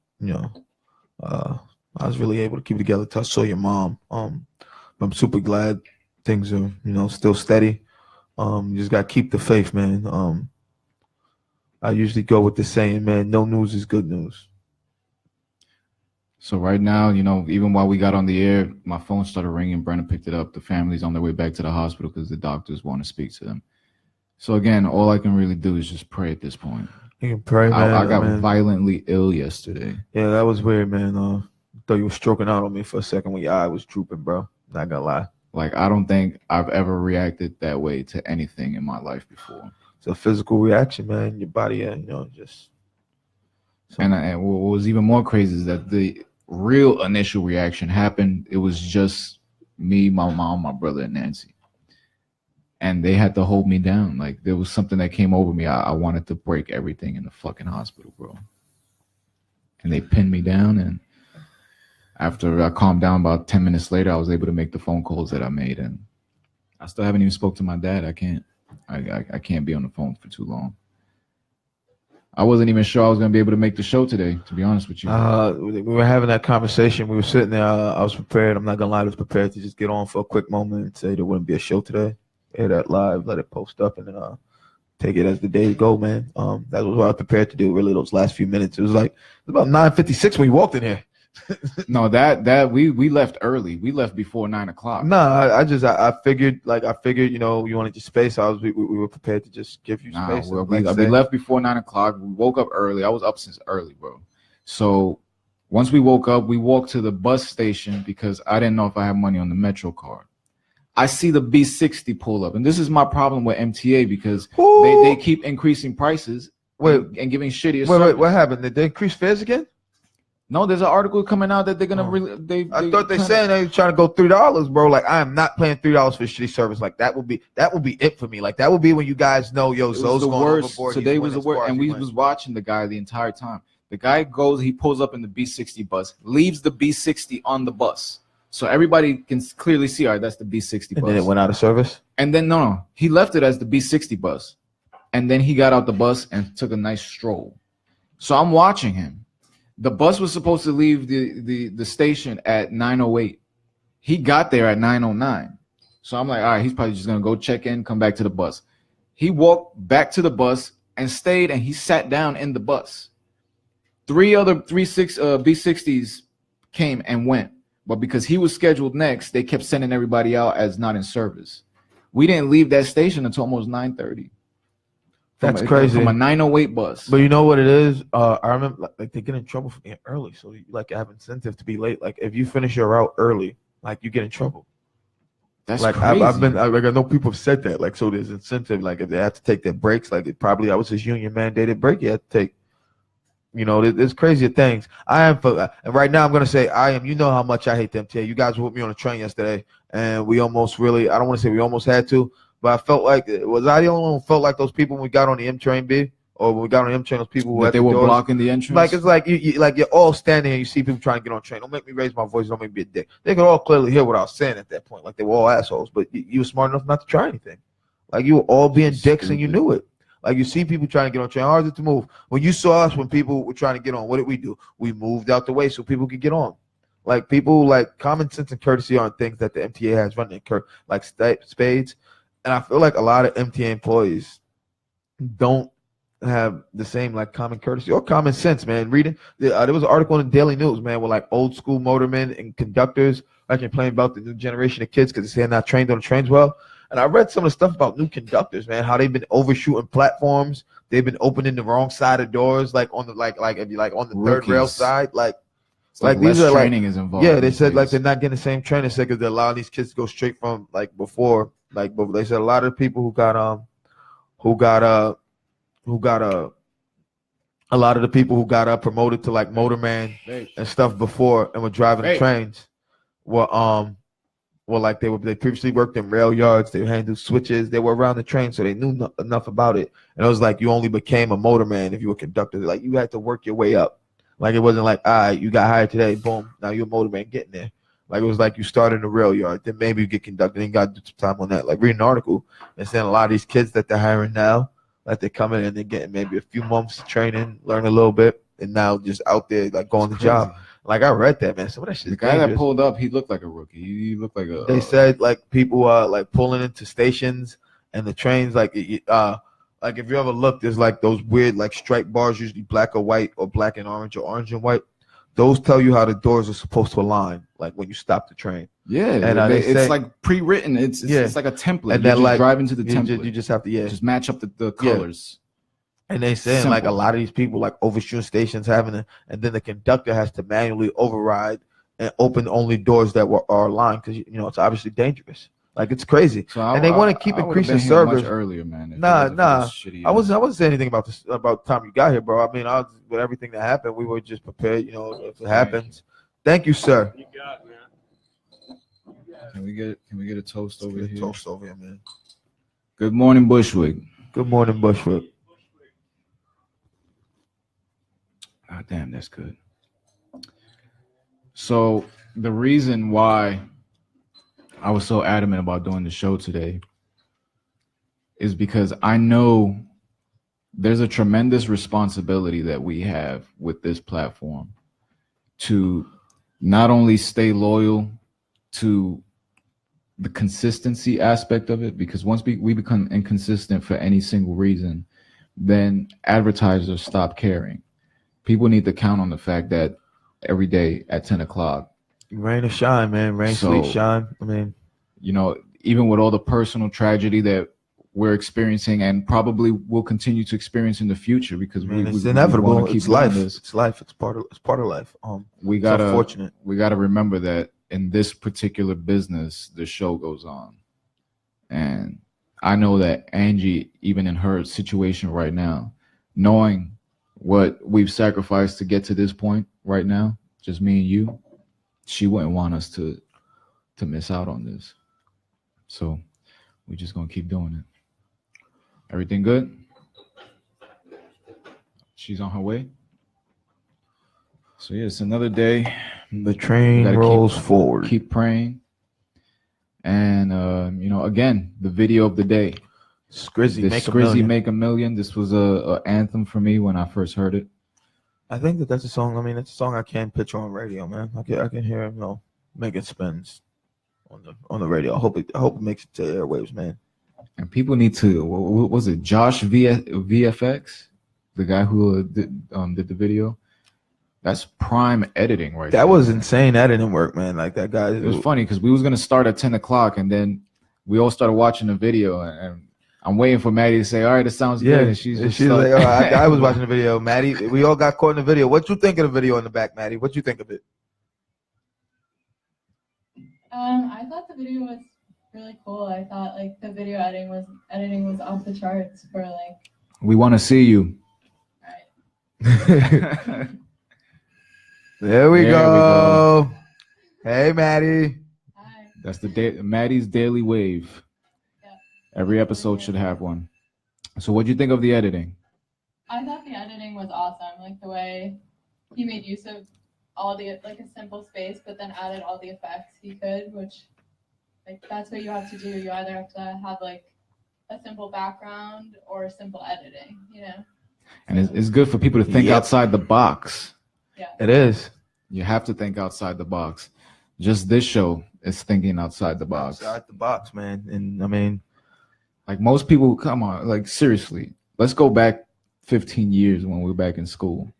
I was really able to keep it together till I saw your mom. I'm super glad things are, still steady. You just got to keep the faith, man. I usually go with the saying, man, no news is good news. So right now, even while we got on the air, my phone started ringing. Brenna picked it up. The family's on their way back to the hospital because the doctors want to speak to them. So again, all I can really do is just pray at this point. You can pray, man. I got violently ill yesterday. Yeah, that was weird, man. Thought you were stroking out on me for a second when your eye was drooping, bro. Not gonna lie. Like, I don't think I've ever reacted that way to anything in my life before. It's a physical reaction, man. Your body, just. And what was even more crazy is that the real initial reaction happened. It was just me, my mom, my brother, and Nancy. And they had to hold me down. Like, there was something that came over me. I wanted to break everything in the fucking hospital, bro. And they pinned me down. And after I calmed down about 10 minutes later, I was able to make the phone calls that I made. And I still haven't even spoke to my dad. I can't. I can't be on the phone for too long. I wasn't even sure I was going to be able to make the show today, to be honest with you. We were having that conversation. We were sitting there. I was prepared. I'm not going to lie. I was prepared to just get on for a quick moment and say there wouldn't be a show today. Air that live, let it post up, and then take it as the day to go, man. That was what I was prepared to do, really, those last few minutes. It was about 9:56 when we walked in here. No, that we left early. We left before 9 o'clock. No, I figured, you wanted your space. We were prepared to just give you space. Well, we left before 9 o'clock. We woke up early. I was up since early, bro. So once we woke up, we walked to the bus station because I didn't know if I had money on the Metro card. I see the B60 pull up, and this is my problem with MTA because they keep increasing prices and giving shittier service. Wait, what happened? Did they increase fares again? No, there's an article coming out that they're gonna I thought they saying they were trying to go $3, bro. Like, I am not paying $3 for shitty service. Like, that would be it for me. Like, that would be when you guys know, Zoe's going overboard. Today was the worst, and we was watching the guy the entire time. The guy he pulls up in the B60 bus, leaves the B60 on the bus. So everybody can clearly see, all right, that's the B60 bus. And then it went out of service? And then, no, he left it as the B60 bus. And then he got out the bus and took a nice stroll. So I'm watching him. The bus was supposed to leave the station at 9:08. He got there at 9:09. So I'm like, all right, he's probably just going to go check in, come back to the bus. He walked back to the bus and stayed, and he sat down in the bus. 3 other B60s came and went. But because he was scheduled next, they kept sending everybody out as not in service. We didn't leave that station until almost 9:30. That's crazy. From a 9:08 bus. But you know what it is? I remember like they get in trouble for being early, so you have incentive to be late. Like, if you finish your route early, like, you get in trouble. That's like crazy. I know people have said that. Like, so there's incentive. Like, if they have to take their breaks, like I was this union mandated break you had to take. There's crazier things. And right now I'm gonna say I am. You know how much I hate the MTA. You guys were with me on a train yesterday, and we almost really. I don't want to say we almost had to, but I felt like was I the only one who felt like those people when we got on the M train, B, or when we got on the M train, those people who they were blocking the entrance. Like, it's like you're all standing here. You see people trying to get on a train. Don't make me raise my voice. Don't make me be a dick. They could all clearly hear what I was saying at that point. Like, they were all assholes, but you were smart enough not to try anything. Like, you were all being dicks, and you knew it. Like, you see people trying to get on train. Hard to move. When you saw us, when people were trying to get on, what did we do? We moved out the way so people could get on. Like, people, like, common sense and courtesy aren't things that the MTA has running like spades. And I feel like a lot of MTA employees don't have the same, like, common courtesy or common sense, man. Reading, there was an article in the Daily News, man, where, like, old school motormen and conductors are complaining about the new generation of kids because they're not trained on the trains well. And I read some of the stuff about new conductors, man, how they've been overshooting platforms. They've been opening the wrong side of doors, like on the if you like on the third rail side. Like, It's like these less are training is involved. Yeah, they these said like days. they're not getting the same training because they're allowing these kids to go straight from like before. Like, but they said a lot of people a lot of the people who got promoted to like motorman and stuff before and were driving the trains were like they previously worked in rail yards, they handled switches, they were around the train, so they knew enough about it. And it was like you only became a motorman if you were a conductor. Like you had to work your way up. Like it wasn't like, all right, you got hired today, boom, now you're a motorman getting there. Like it was like you started in the rail yard, then maybe you get conducted, and you got to do some time on that. Like read an article and saying a lot of these kids that they're hiring now, like they're coming and they're getting maybe a few months of training, learn a little bit, and now just out there like going to the job. Like I read that, man. Some of that shit. The guy that pulled up, he looked like a rookie. He looked like a. They said like people are like pulling into stations and the trains like if you ever look, there's like those weird like striped bars, usually black or white or black and orange or orange and white. Those tell you how the doors are supposed to align, like when you stop the train. Yeah, and it's like pre-written. It's like a template. And then you like drive into the template. You just have to just match up the colors. And they saying like a lot of these people like overshoot stations and then the conductor has to manually override and open only dours that are aligned because it's obviously dangerous. Like it's crazy, and they want to keep increasing service. Much earlier, man. Nah. I wasn't saying anything about this about the time you got here, bro. I mean, with everything that happened, we were just prepared. If it happens. Thank you, sir. You got it, man. Can we get a toast over here? Toast over here, man. Good morning, Bushwick. Good morning, Bushwick. Ah, damn, that's good. So the reason why I was so adamant about doing the show today is because I know there's a tremendous responsibility that we have with this platform to not only stay loyal to the consistency aspect of it, because once we become inconsistent for any single reason, then advertisers stop caring. People need to count on the fact that every day at 10 o'clock, rain or shine, man. Rain, sleet, shine. I mean, even with all the personal tragedy that we're experiencing and probably will continue to experience in the future, because it's inevitable. It's life. It's life. It's part of life. It's unfortunate. We gotta remember that in this particular business, the show goes on, and I know that Angie, even in her situation right now, knowing what we've sacrificed to get to this point right now, just me and you, she wouldn't want us to miss out on this. So we're just gonna keep doing it. Everything good? She's on her way. So yeah, it's another day. The train rolls forward. Keep praying. And again, the video of the day. Skrizzy Make a Million. This was a anthem for me when I first heard it. I think that's a song. I mean, it's a song I can't picture on radio, man. I can hear him, making spins on the radio. I hope it makes it to airwaves, man. And people need to. What was it? Josh VFX, the guy who did the video. That's prime editing, right? That was insane editing work, man. Like that guy. It was funny because we was gonna start at 10 o'clock, and then we all started watching the video, and I'm waiting for Maddie to say, "All right, it sounds good." And she's like, "Oh, I was watching the video, Maddie. We all got caught in the video. What you think of the video in the back, Maddie? What you think of it?" I thought the video was really cool. I thought like the video editing was off the charts for like. We want to see you. Right. There we go. Hey, Maddie. Hi. That's Maddie's Daily Wave. Yeah. Every episode should have one. So what'd you think of the editing? I thought the editing was awesome. Like the way he made use of all the like a simple space, but then added all the effects he could, which like that's what you have to do. You either have to have like a simple background or simple editing, And it's good for people to think outside the box. Yeah. It is. You have to think outside the box. Just this show is thinking outside the box. Outside the box, man. And I mean, like most people, come on, like seriously, let's go back 15 years when we were back in school.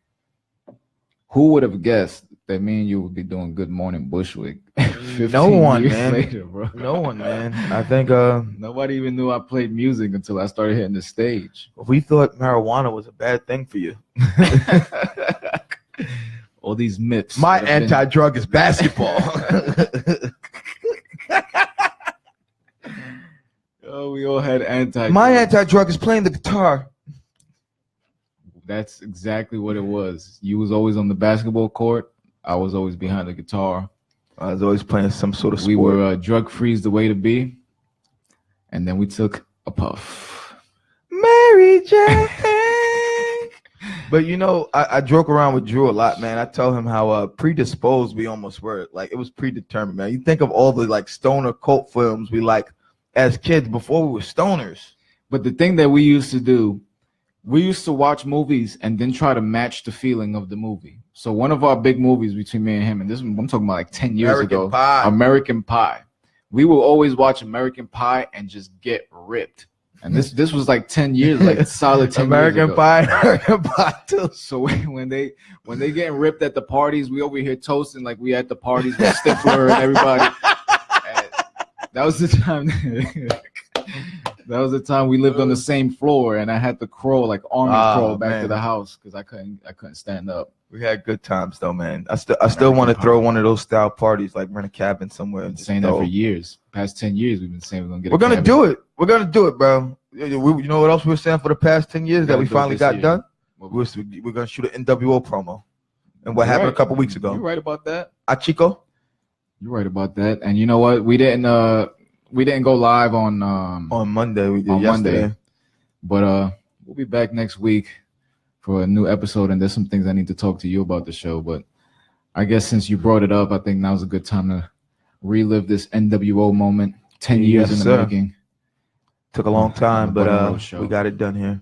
Who would have guessed that me and you would be doing Good Morning Bushwick? No one, man. Later, bro. No one, man. I think nobody even knew I played music until I started hitting the stage. We thought marijuana was a bad thing for you. all these myths. My anti-drug is basketball. Oh, we all had anti. My anti-drug is playing the guitar. That's exactly what it was. You was always on the basketball court. I was always behind the guitar. I was always playing some sort of sport. We were drug-free's the way to be. And then we took a puff. Mary Jane. But you know, I joke around with Drew a lot, man. I tell him how predisposed we almost were. Like, it was predetermined, man. You think of all the like stoner cult films we like as kids before we were stoners. But the thing that we used to do, we used to watch movies and then try to match the feeling of the movie. So one of our big movies between me and him, and this I'm talking about like 10 years ago, American Pie. We will always watch American Pie and just get ripped. And this was like 10 years, like solid 10 American years ago. American Pie too. So when they getting ripped at the parties, we over here toasting like we at the parties with Stifler and everybody. And that was the time. That was the time we lived on the same floor, and I had to crawl like army crawl back to the house because I couldn't stand up. We had good times though, man. I still want to throw one of those style parties, like rent a cabin somewhere. Been saying that for years. Past 10 years, we've been saying we're gonna get. We're gonna do it. We're gonna do it, bro. You know what else we were saying for the past 10 years that we finally got done? We're gonna shoot an NWO promo, and what happened a couple weeks ago? You're right about that, Chico. You're right about that. And you know what? We didn't go live on Monday. We did yesterday. Monday, but we'll be back next week for a new episode, and there's some things I need to talk to you about the show. But I guess since you brought it up, I think now's a good time to relive this NWO moment. 10 years in the making. Took a long time, but we got it done here.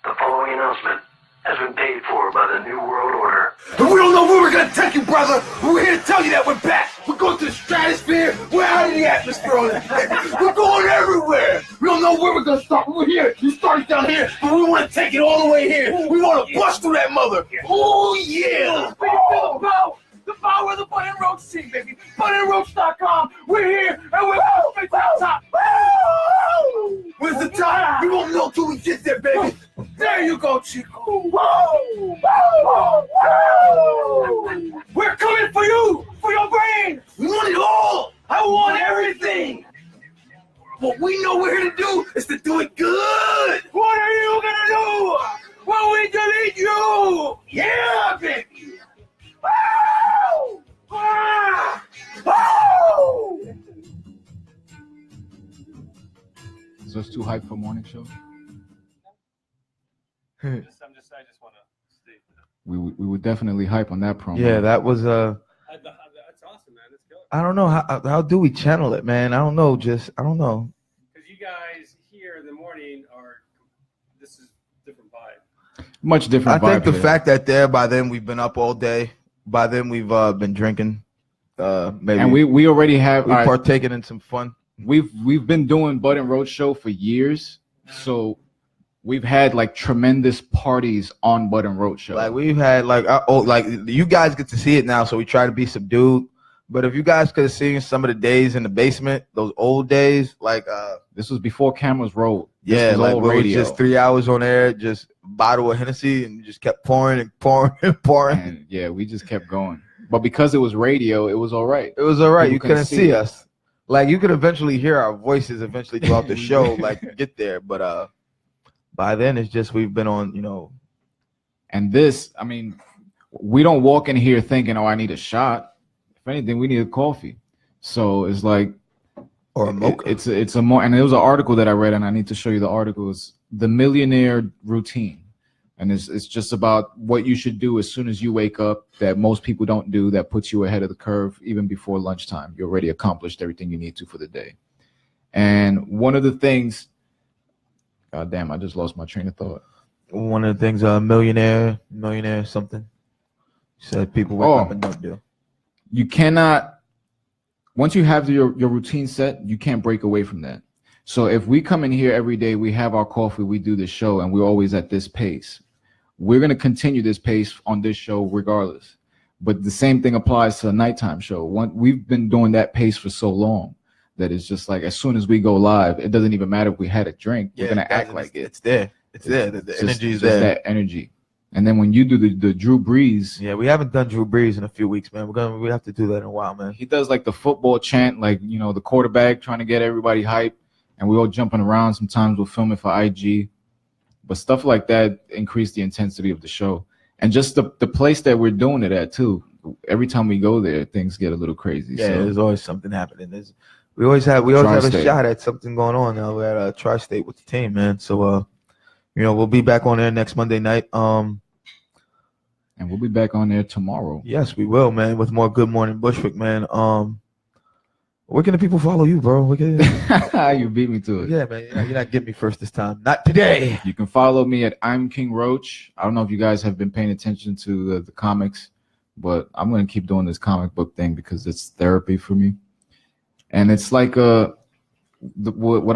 The following announcement has been paid for by the New World Order. And we don't know where we're gonna take you, brother. We're here to tell you that we're back. We're going to the stratosphere. We're out of the atmosphere on that. We're going everywhere. We don't know where we're gonna start. We're here. You started down here, but we want to take it all the way here. We want to bust through that mother. Oh yeah. The power of the Bud and Roach team, baby. BudandRoach.com. We're here and we're moving to the top. Where's the top? We won't know till we get there, baby. There you go, Chico. We're coming for you, for your brain. We want it all. I want everything. What we know we're here to do is to do it good. What are you gonna do when we delete you? Yeah, baby. Woo! Ah! Woo! Is this too hype for morning show? I just want to stay. We would definitely hype on that promo. Yeah, that was That's awesome, man. Let's go. I don't know how do we channel it, man. I don't know. Because you guys here in the morning this is different vibe. Much different. I think the here. fact that by then we've been up all day. By then we've been drinking. Maybe and we already have partaken in some fun. We've been doing Bud and Roach show for years, so we've had like tremendous parties on Bud and Roach show. Like we've had like you guys get to see it now, so we try to be subdued. But if you guys could have seen some of the days in the basement, those old days, like this was before cameras rolled. Yeah, like we was just 3 hours on air, just bottle of Hennessy, and just kept pouring and pouring and pouring. And yeah, we just kept going. But because it was radio, it was all right. It was all right. You couldn't see us. Like you could eventually hear our voices eventually throughout the show, like get there. But by then it's just we've been on, And this, I mean, we don't walk in here thinking, oh, I need a shot. If anything, we need a coffee. So it's like, or a mocha. It's a more, and there was an article that I read, and I need to show you the article. It's The Millionaire Routine. And it's just about what you should do as soon as you wake up that most people don't do, that puts you ahead of the curve even before lunchtime. You already accomplished everything you need to for the day. And one of the things, God damn, I just lost my train of thought. One of the things millionaire something. Said people wake up and don't do. You cannot, once you have your routine set, you can't break away from that. So if we come in here every day, we have our coffee, we do the show, and we're always at this pace. We're going to continue this pace on this show regardless. But the same thing applies to a nighttime show. We've been doing that pace for so long that it's just like as soon as we go live, it doesn't even matter if we had a drink. We're going to act like it. It's there. It's there. The energy is there. there. That energy. And then when you do the Drew Brees, Yeah, we haven't done Drew Brees in a few weeks, man. We have to do that in a while, man. he does like the football chant, like, you know, the quarterback trying to get everybody hype, and we all jumping around. Sometimes we'll film it for IG, but stuff like that increase the intensity of the show, and just the place that we're doing it at too. Every time we go there, things get a little crazy. Yeah, so. there's always something happening. We always have a Tri-State. shot at something going on now. We're at Tri-State with the team, man. So you know, we'll be back on there next Monday night. And we'll be back on there tomorrow. Yes, we will, man, with more Good Morning Bushwick, man. Where can the people follow you, bro? You beat me to it. Yeah, man. You're not getting me first this time. Not today. You can follow me at I'm King Roach. I don't know if you guys have been paying attention to the comics, but I'm going to keep doing this comic book thing because it's therapy for me. And it's like what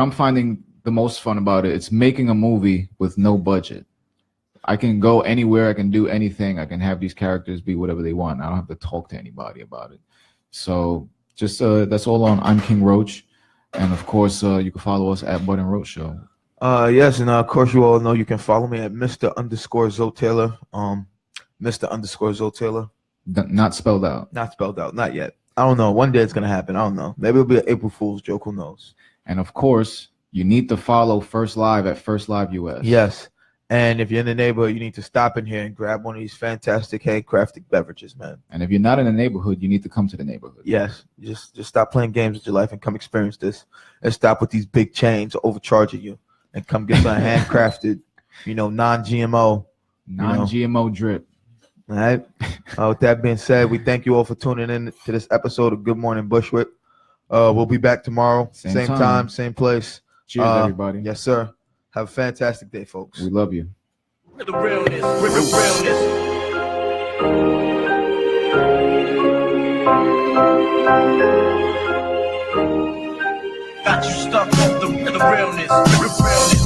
I'm finding the most fun about it, it's making a movie with no budget. I can go anywhere. I can do anything. I can have these characters be whatever they want. I don't have to talk to anybody about it. So just that's all on I'm King Roach. And, of course, you can follow us at Bud and Roach Show. Yes, and, of course, you all know you can follow me at Mr_Zoe Taylor. Mr_Zoe Taylor. Not spelled out. Not spelled out. Not yet. I don't know. One day it's going to happen. I don't know. Maybe it'll be an April Fool's joke. Who knows? And, of course, you need to follow First Live at First Live US. Yes. And if you're in the neighborhood, you need to stop in here and grab one of these fantastic handcrafted beverages, man. And if you're not in the neighborhood, you need to come to the neighborhood. Yes. Just stop playing games with your life and come experience this. And stop with these big chains overcharging you. And come get some handcrafted, you know, non-GMO. Non-GMO drip. All right. With that being said, we thank you all for tuning in to this episode of Good Morning Bushwick. We'll be back tomorrow. Same time, same place. Cheers, everybody. Yes, sir. Have a fantastic day, folks. We love you. The realness. Got you stuck on the realness.